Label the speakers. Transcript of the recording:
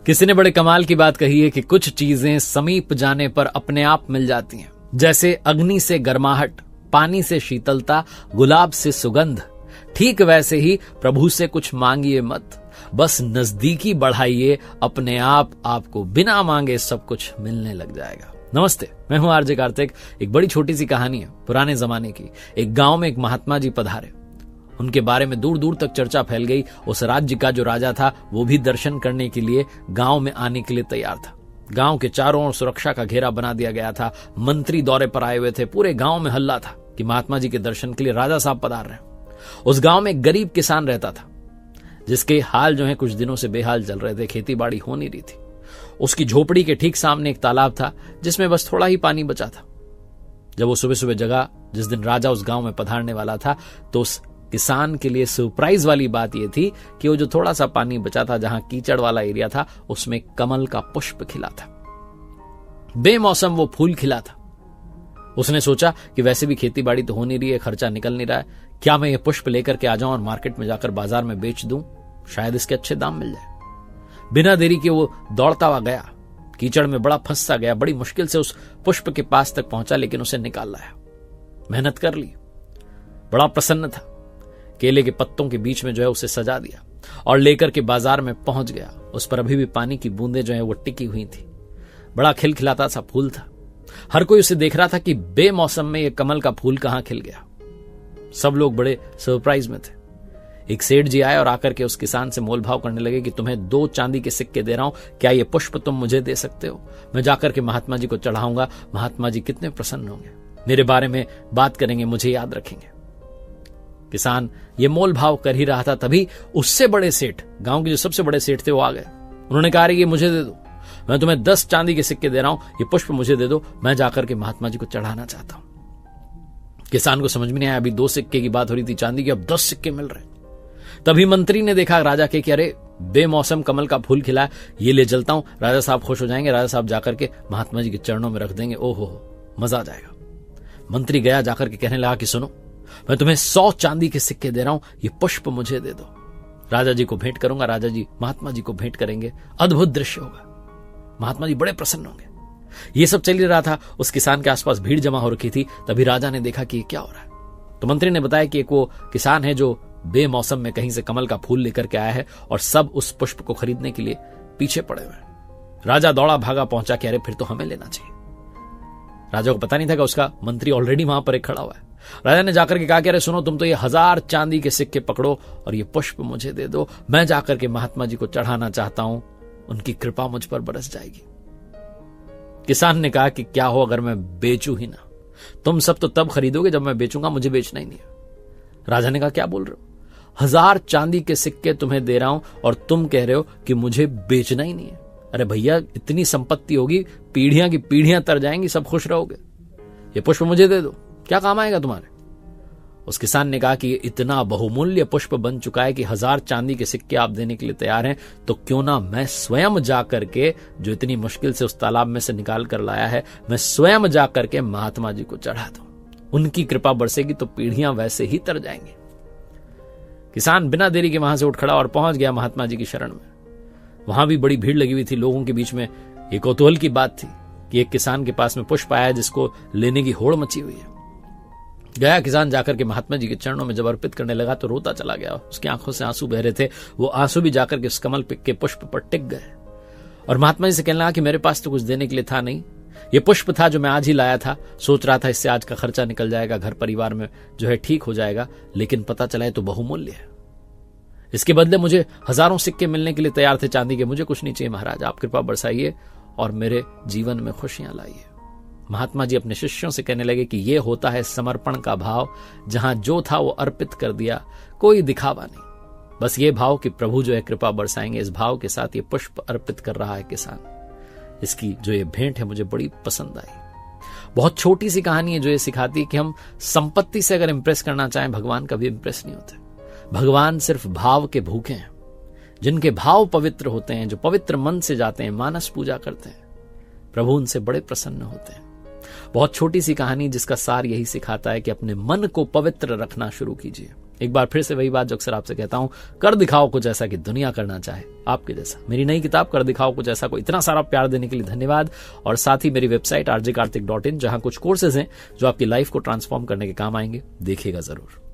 Speaker 1: किसी ने बड़े कमाल की बात कही है कि कुछ चीजें समीप जाने पर अपने आप मिल जाती हैं, जैसे अग्नि से गर्माहट, पानी से शीतलता, गुलाब से सुगंध। ठीक वैसे ही प्रभु से कुछ मांगिए मत, बस नजदीकी बढ़ाइए, अपने आप आपको बिना मांगे सब कुछ मिलने लग जाएगा। नमस्ते, मैं हूं आरजे कार्तिक। एक बड़ी छोटी सी कहानी है पुराने जमाने की। एक गांव में एक महात्मा जी पधारे। उनके बारे में दूर दूर तक चर्चा फैल गई। उस राज्य का जो राजा था वो भी दर्शन करने के लिए गांव में आने के लिए तैयार था। गांव के चारों ओर सुरक्षा का घेरा बना दिया गया था। मंत्री दौरे पर आए हुए थे। पूरे गांव में हल्ला था कि महात्मा जी के दर्शन के लिए राजा साहब पधार रहे हैं। उस गांव में एक गरीब किसान रहता था, जिसके हाल जो है कुछ दिनों से बेहाल चल रहे थे। खेती बाड़ी हो नहीं रही थी। उसकी झोपड़ी के ठीक सामने एक तालाब था, जिसमें बस थोड़ा ही पानी बचा था। जब वो सुबह सुबह जगा, जिस दिन राजा उस गांव में पधारने वाला था, तो उस किसान के लिए सरप्राइज वाली बात यह थी कि वो जो थोड़ा सा पानी बचा था, जहां कीचड़ वाला एरिया था, उसमें कमल का पुष्प खिला था। बेमौसम वो फूल खिला था। उसने सोचा कि वैसे भी खेती बाड़ी तो हो नहीं रही है, खर्चा निकल नहीं रहा है, क्या मैं ये पुष्प लेकर के आ जाऊं और मार्केट में जाकर बाजार में बेच दूं, शायद इसके अच्छे दाम मिल जाए। बिना देरी के वो दौड़ता हुआ गया। कीचड़ में बड़ा फंस सा गया। बड़ी मुश्किल से उस पुष्प के पास तक पहुंचा, लेकिन उसे निकाल लाया। मेहनत कर ली। बड़ा प्रसन्न था। केले के पत्तों के बीच में जो है उसे सजा दिया और लेकर के बाजार में पहुंच गया। उस पर अभी भी पानी की बूंदें जो है वो टिकी हुई थी। बड़ा खिलखिलाता सा फूल था। हर कोई उसे देख रहा था कि बेमौसम में ये कमल का फूल कहां खिल गया। सब लोग बड़े सरप्राइज में थे। एक सेठ जी आए और आकर के उस किसान से मोल भाव करने लगे कि तुम्हें 2 चांदी के सिक्के दे रहा हूं, क्या ये पुष्प तुम मुझे दे सकते हो? मैं जाकर के महात्मा जी को चढ़ाऊंगा। महात्मा जी कितने प्रसन्न होंगे, मेरे बारे में बात करेंगे, मुझे याद रखेंगे। किसान ये मोल भाव कर ही रहा था, तभी उससे बड़े सेठ, गांव के जो सबसे बड़े सेठ थे, वो आ गए। उन्होंने कहा, ये मुझे दे दो, मैं तुम्हें 10 चांदी के सिक्के दे रहा हूं, ये पुष्प मुझे दे दो, मैं जाकर के महात्मा जी को चढ़ाना चाहता हूं। किसान को समझ में नहीं आया, अभी 2 सिक्के की बात हो रही थी चांदी की, अब 10 सिक्के मिल रहे। तभी मंत्री ने देखा राजा के कि अरे बेमौसम कमल का फूल खिला, ये ले चलता हूं, राजा साहब खुश हो जाएंगे। राजा साहब जाकर के महात्मा जी के चरणों में रख देंगे, ओहो मजा आ जाएगा। मंत्री गया, जाकर के कहने लगा कि सुनो, मैं तुम्हें 100 चांदी के सिक्के दे रहा हूं, ये पुष्प मुझे दे दो, राजा जी को भेंट करूंगा। राजा जी महात्मा जी को भेंट करेंगे, अद्भुत दृश्य होगा, महात्मा जी बड़े प्रसन्न होंगे। ये सब चल ही रहा था। उस किसान के आसपास भीड़ जमा हो रखी थी। तभी राजा ने देखा कि ये क्या हो रहा है। तो मंत्री ने बताया कि एक वो किसान है जो बेमौसम में कहीं से कमल का फूल लेकर के आया है और सब उस पुष्प को खरीदने के लिए पीछे पड़े हुए। राजा दौड़ा भागा पहुंचा कि अरे फिर तो हमें लेना चाहिए। राजा को पता नहीं था कि उसका मंत्री ऑलरेडी वहां पर एक खड़ा हुआ है। राजा ने जाकर के कहा कि अरे सुनो, तुम तो ये 1000 चांदी के सिक्के पकड़ो और ये पुष्प मुझे दे दो, मैं जाकर के महात्मा जी को चढ़ाना चाहता हूं, उनकी कृपा मुझ पर बरस जाएगी। किसान ने कहा कि क्या हो अगर मैं बेचूं ही ना? तुम सब तो तब खरीदोगे जब मैं बेचूंगा, मुझे बेचना ही नहीं है। राजा ने कहा क्या बोल रहे हो? 1000 चांदी के सिक्के तुम्हें दे रहा हूं और तुम कह रहे हो कि मुझे बेचना ही नहीं है? अरे भैया, इतनी संपत्ति होगी, पीढ़ियां की पीढ़ियां तर जाएंगी, सब खुश रहोगे। ये पुष्प मुझे दे दो, क्या काम आएगा तुम्हारे? उस किसान ने कहा कि ये इतना बहुमूल्य पुष्प बन चुका है कि 1000 चांदी के सिक्के आप देने के लिए तैयार हैं, तो क्यों ना मैं स्वयं जाकर के, जो इतनी मुश्किल से उस तालाब में से निकाल कर लाया है, मैं स्वयं जाकर के महात्मा जी को चढ़ा दूं। उनकी कृपा बरसेगी तो पीढ़ियां वैसे ही तर जाएंगी। किसान बिना देरी के वहां से उठ खड़ा और पहुंच गया महात्मा जी की शरण में। वहां भी बड़ी भीड़ लगी हुई थी। लोगों के बीच में एक कौतूहल की बात थी कि एक किसान के पास में पुष्प आया जिसको लेने की होड़ मची हुई है। गया किसान, जाकर के महात्मा जी के चरणों में जब अर्पित करने लगा तो रोता चला गया। उसकी आंखों से आंसू बह रहे थे। वो आंसू भी जाकर के उस कमल के पुष्प पर टिक गए और महात्मा जी से कहने लगा कि मेरे पास तो कुछ देने के लिए था नहीं, ये पुष्प था जो मैं आज ही लाया था, सोच रहा था इससे आज का खर्चा निकल जाएगा, घर परिवार में जो है ठीक हो जाएगा, लेकिन पता चला है तो बहुमूल्य है। इसके बदले मुझे 1000 सिक्के मिलने के लिए तैयार थे चांदी के। मुझे कुछ नहीं चाहिए महाराज, आप कृपा बरसाइए और मेरे जीवन में खुशियां लाइए। महात्मा जी अपने शिष्यों से कहने लगे कि यह होता है समर्पण का भाव, जहां जो था वो अर्पित कर दिया, कोई दिखावा नहीं, बस ये भाव कि प्रभु जो है कृपा बरसाएंगे। इस भाव के साथ ये पुष्प अर्पित कर रहा है किसान। इसकी जो ये भेंट है मुझे बड़ी पसंद आई। बहुत छोटी सी कहानी है जो ये सिखाती है कि हम संपत्ति से अगर इंप्रेस करना चाहें, भगवान कभी इंप्रेस नहीं होते। भगवान सिर्फ भाव के भूखे हैं। जिनके भाव पवित्र होते हैं, जो पवित्र मन से जाते हैं, मानस पूजा करते हैं, प्रभु उनसे बड़े प्रसन्न होते हैं। बहुत छोटी सी कहानी जिसका सार यही सिखाता है कि अपने मन को पवित्र रखना शुरू कीजिए। एक बार फिर से वही बात जो अक्सर आपसे कहता हूं, कर दिखाओ कुछ ऐसा कि दुनिया करना चाहे आपके जैसा। मेरी नई किताब कर दिखाओ कुछ ऐसा को इतना सारा प्यार देने के लिए धन्यवाद। और साथ ही मेरी वेबसाइट rjkartik.in, जहां कुछ कोर्सेज हैं जो आपकी लाइफ को ट्रांसफॉर्म करने के काम आएंगे, देखिएगा जरूर।